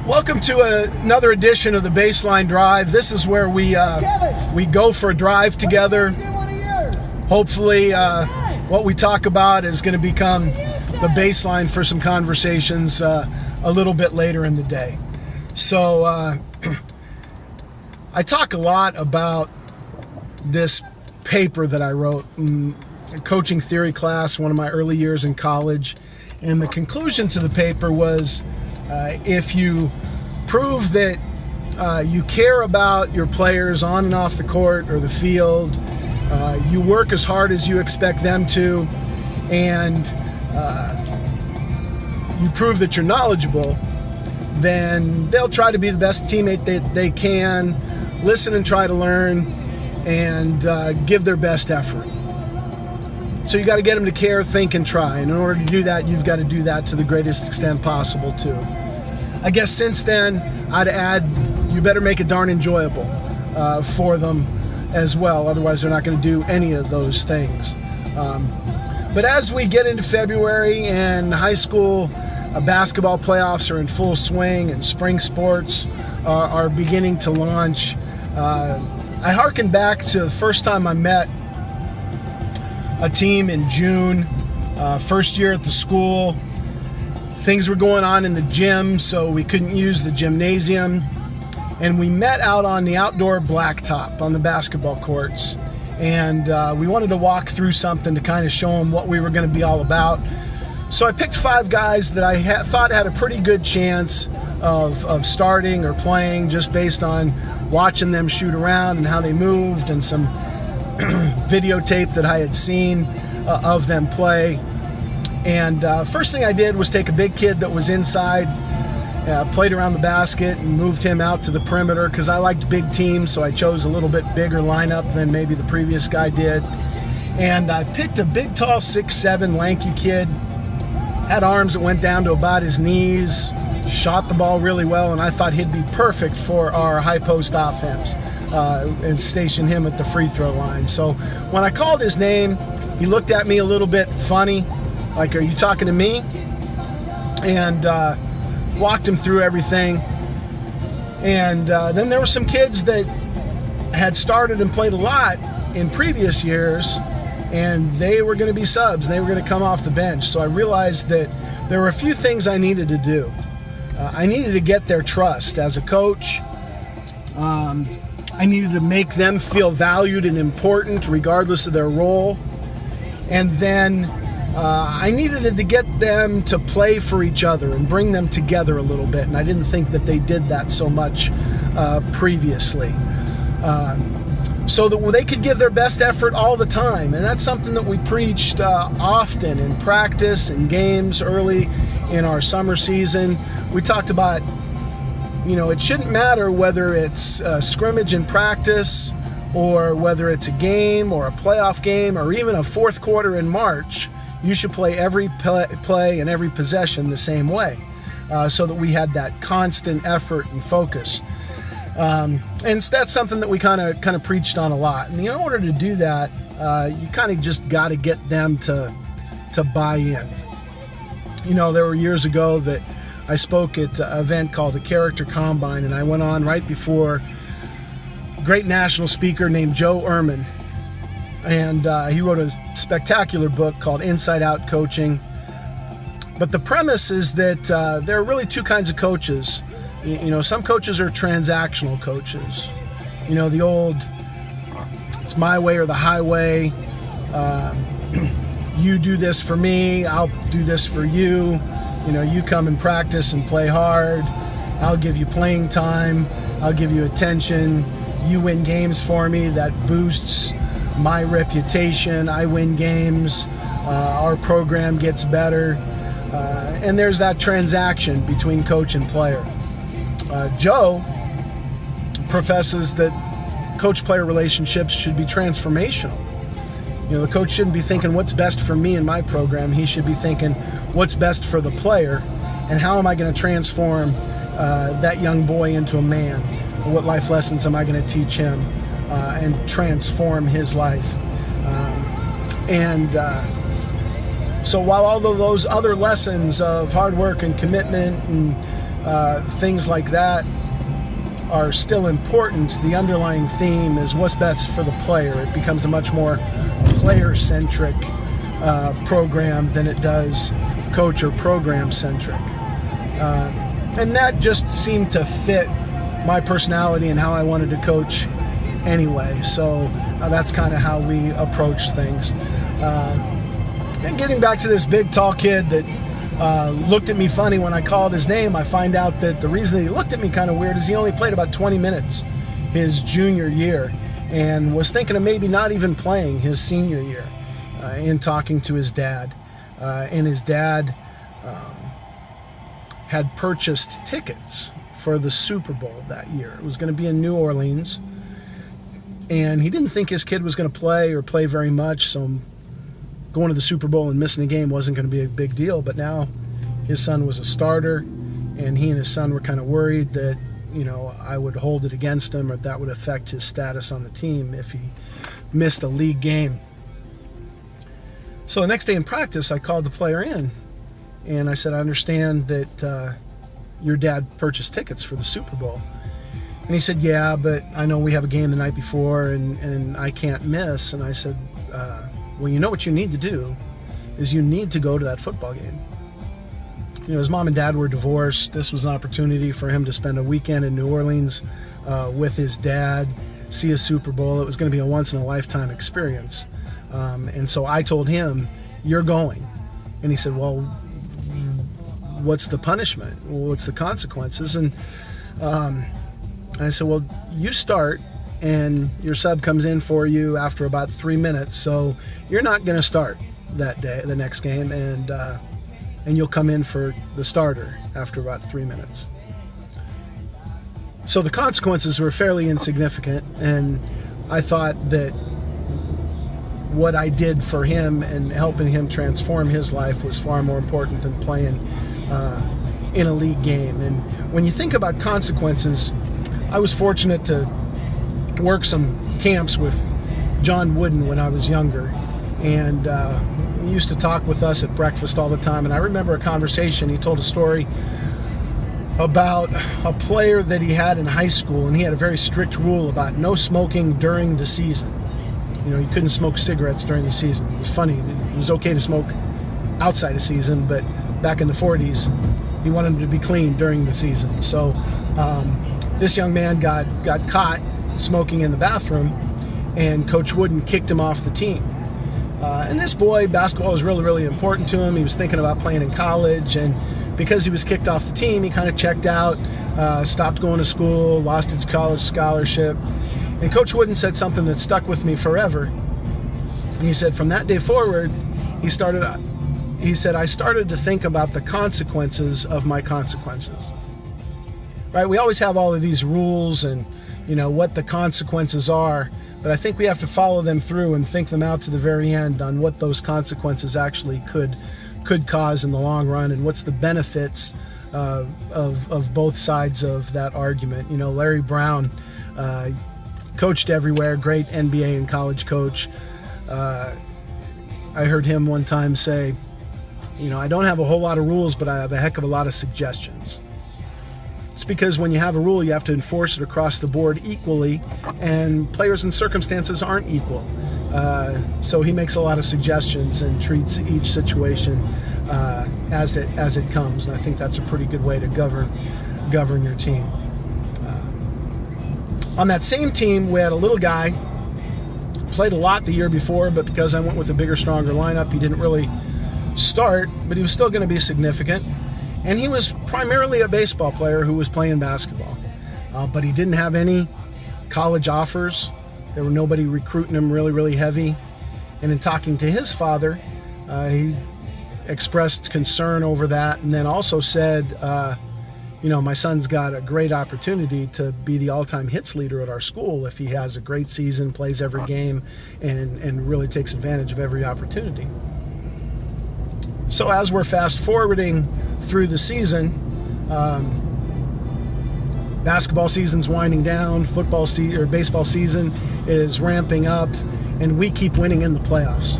Welcome to another edition of the Baseline Drive. This is where we go for a drive together. Hopefully, what we talk about is going to become the baseline for some conversations a little bit later in the day. So, I talk a lot about this paper that I wrote in a coaching theory class, one of my early years in college. And the conclusion to the paper was, if you prove that you care about your players on and off the court or the field, you work as hard as you expect them to, and you prove that you're knowledgeable, then they'll try to be the best teammate that they can, listen and try to learn, and give their best effort. So you got to get them to care, think, and try. And in order to do that, you've got to do that to the greatest extent possible, too. I guess since then, I'd add, you better make it darn enjoyable for them as well. Otherwise, they're not going to do any of those things. But as we get into February and high school basketball playoffs are in full swing and spring sports are beginning to launch, I hearken back to the first time I met a team in June, first year at the school. Things were going on in the gym, so we couldn't use the gymnasium. And we met out on the outdoor blacktop on the basketball courts. And we wanted to walk through something to kind of show them what we were going to be all about. So I picked 5 guys that I thought had a pretty good chance of starting or playing, just based on watching them shoot around and how they moved and some videotape that I had seen of them play. And first thing I did was take a big kid that was inside, played around the basket, and moved him out to the perimeter because I liked big teams, so I chose a little bit bigger lineup than maybe the previous guy did. And I picked a big, tall, 6'7", lanky kid, had arms that went down to about his knees, shot the ball really well, and I thought he'd be perfect for our high post offense. And station him at the free throw line. So when I called his name, he looked at me a little bit funny, like, "Are you talking to me?" And walked him through everything. And then there were some kids that had started and played a lot in previous years, and they were going to be subs. They were going to come off the bench. So I realized that there were a few things I needed to do. I needed to get their trust as a coach. I needed to make them feel valued and important regardless of their role. And then I needed to get them to play for each other and bring them together a little bit. And I didn't think that they did that so much previously. So that they could give their best effort all the time. And that's something that we preached often in practice and games early in our summer season. We talked about, it shouldn't matter whether it's a scrimmage in practice or whether it's a game or a playoff game or even a fourth quarter in March. You should play every play and every possession the same way, so that we had that constant effort and focus. And that's something that we kind of preached on a lot. And in order to do that, you kind of just got to get them to buy in. There were years ago that I spoke at an event called the Character Combine, and I went on right before a great national speaker named Joe Ehrman. And he wrote a spectacular book called Inside Out Coaching. But the premise is that there are really 2 kinds of coaches. Some coaches are transactional coaches. The old, it's my way or the highway. You do this for me, I'll do this for you. You come and practice and play hard. I'll give you playing time. I'll give you attention. You win games for me. That boosts my reputation. I win games. Our program gets better. And there's that transaction between coach and player. Joe professes that coach-player relationships should be transformational. The coach shouldn't be thinking what's best for me and my program. He should be thinking what's best for the player and how am I going to transform that young boy into a man? What life lessons am I going to teach him and transform his life? So while all of those other lessons of hard work and commitment and things like that are still important. The underlying theme is what's best for the player. It becomes a much more player-centric program than it does coach or program-centric. And that just seemed to fit my personality and how I wanted to coach anyway. So that's kind of how we approach things. And getting back to this big, tall kid that looked at me funny when I called his name, I find out that the reason he looked at me kind of weird is he only played about 20 minutes his junior year and was thinking of maybe not even playing his senior year in talking to his dad. And his dad had purchased tickets for the Super Bowl that year. It was going to be in New Orleans, and he didn't think his kid was going to play very much, so going to the Super Bowl and missing a game wasn't going to be a big deal. But now his son was a starter, and he and his son were kind of worried that, I would hold it against him or that would affect his status on the team if he missed a league game. So the next day in practice, I called the player in, and I said, I understand that your dad purchased tickets for the Super Bowl. And he said, yeah, but I know we have a game the night before and I can't miss. And I said, well, what you need to do is you need to go to that football game. His mom and dad were divorced. This was an opportunity for him to spend a weekend in New Orleans with his dad, see a Super Bowl. It was going to be a once-in-a-lifetime experience. And so I told him, you're going. And he said, well, what's the punishment? What's the consequences? And I said, well, you start, and your sub comes in for you after about 3 minutes. So you're not going to start that day, the next game, and you'll come in for the starter after about 3 minutes. So the consequences were fairly insignificant, and I thought that what I did for him and helping him transform his life was far more important than playing in a league game. And when you think about consequences, I was fortunate to work some camps with John Wooden when I was younger, and he used to talk with us at breakfast all the time. And I remember a conversation. He told a story about a player that he had in high school, and he had a very strict rule about no smoking during the season. You couldn't smoke cigarettes during the season. It was funny. It was okay to smoke outside the season, but back in the 40s, he wanted them to be clean during the season. So this young man got caught smoking in the bathroom, and Coach Wooden kicked him off the team. And this boy, basketball was really, really important to him. He was thinking about playing in college, and because he was kicked off the team, he kind of checked out, stopped going to school, lost his college scholarship. And Coach Wooden said something that stuck with me forever. And he said, from that day forward, I started to think about the consequences of my consequences. Right? We always have all of these rules and, what the consequences are, but I think we have to follow them through and think them out to the very end on what those consequences actually could cause in the long run, and what's the benefits of both sides of that argument. Larry Brown coached everywhere, great NBA and college coach. I heard him one time say, I don't have a whole lot of rules, but I have a heck of a lot of suggestions. It's because when you have a rule, you have to enforce it across the board equally, and players and circumstances aren't equal. So he makes a lot of suggestions and treats each situation as it comes, and I think that's a pretty good way to govern your team. On that same team, we had a little guy, played a lot the year before, but because I went with a bigger, stronger lineup, he didn't really start, but he was still going to be significant. And he was primarily a baseball player who was playing basketball. But he didn't have any college offers. There were nobody recruiting him really, really heavy. And in talking to his father, he expressed concern over that, and then also said, my son's got a great opportunity to be the all-time hits leader at our school if he has a great season, plays every game, and really takes advantage of every opportunity. So as we're fast-forwarding through the season, basketball season's winding down, baseball season is ramping up, and we keep winning in the playoffs.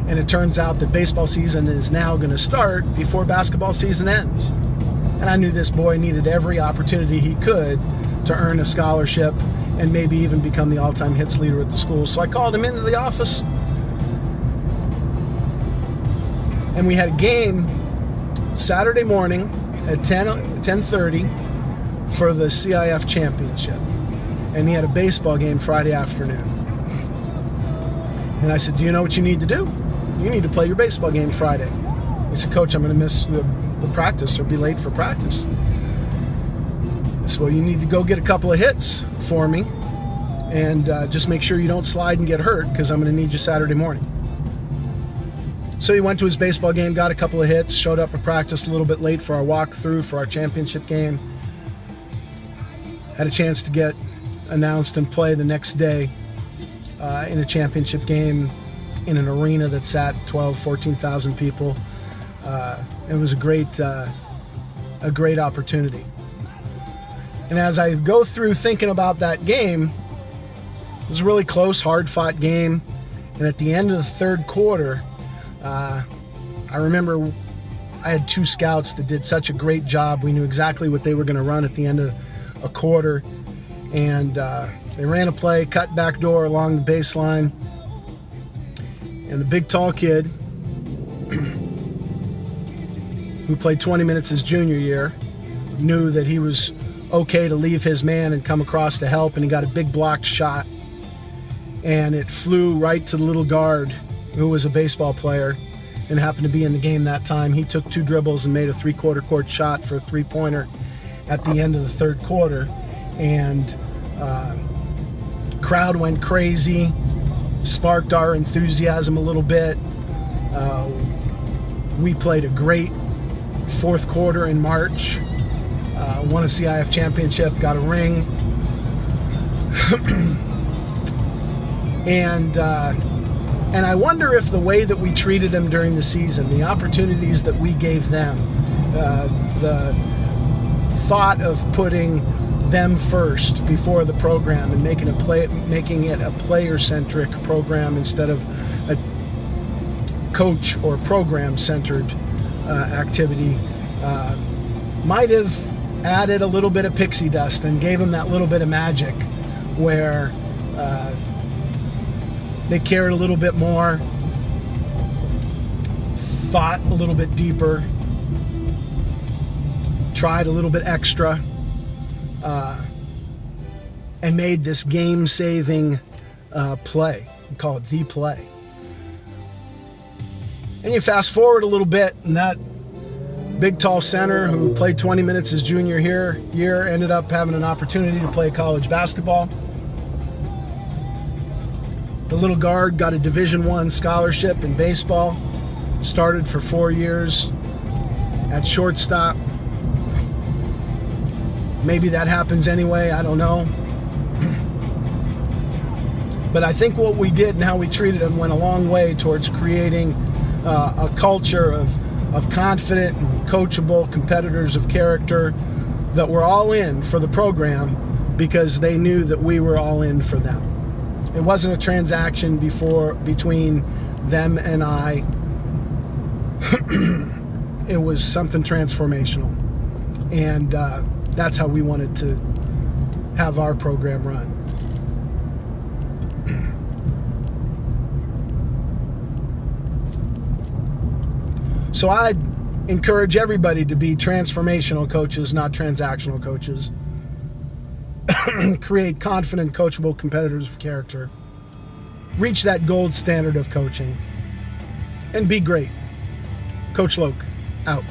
And it turns out that baseball season is now going to start before basketball season ends. And I knew this boy needed every opportunity he could to earn a scholarship and maybe even become the all-time hits leader at the school. So I called him into the office, and we had a game Saturday morning at 10:30 for the CIF championship. And he had a baseball game Friday afternoon. And I said, do you know what you need to do? You need to play your baseball game Friday. He said, Coach, I'm going to miss the practice or be late for practice. I said, well, you need to go get a couple of hits for me and just make sure you don't slide and get hurt, because I'm going to need you Saturday morning. So he went to his baseball game, got a couple of hits, showed up at practice a little bit late for our walkthrough for our championship game. Had a chance to get announced and play the next day in a championship game in an arena that sat 14,000 people. It was a great opportunity. And as I go through thinking about that game, it was a really close, hard-fought game. And at the end of the third quarter, I remember I had two scouts that did such a great job. We knew exactly what they were going to run at the end of a quarter. And they ran a play, cut back door along the baseline. And the big, tall kid, who played 20 minutes his junior year, knew that he was okay to leave his man and come across to help, and he got a big blocked shot. And it flew right to the little guard, who was a baseball player and happened to be in the game that time. He took two dribbles and made a three-quarter court shot for a three-pointer at the end of the third quarter. And crowd went crazy, sparked our enthusiasm a little bit. We played a great fourth quarter in March, won a CIF championship, got a ring. And I wonder if the way that we treated them during the season, the opportunities that we gave them, the thought of putting them first before the program and making it a player-centric program instead of a coach or program-centered activity, might have added a little bit of pixie dust and gave them that little bit of magic where they cared a little bit more, thought a little bit deeper, tried a little bit extra, and made this game-saving play. We call it the play. And you fast forward a little bit, and that big, tall center who played 20 minutes his junior year ended up having an opportunity to play college basketball. The little guard got a Division I scholarship in baseball, started for 4 years at shortstop. Maybe that happens anyway, I don't know. But I think what we did and how we treated him went a long way towards creating a culture of confident and coachable competitors of character that were all in for the program because they knew that we were all in for them. It wasn't a transaction between them and I. It was something transformational. And that's how we wanted to have our program run. So I'd encourage everybody to be transformational coaches, not transactional coaches. Create confident, coachable competitors of character. Reach that gold standard of coaching. And be great. Coach Loke, out.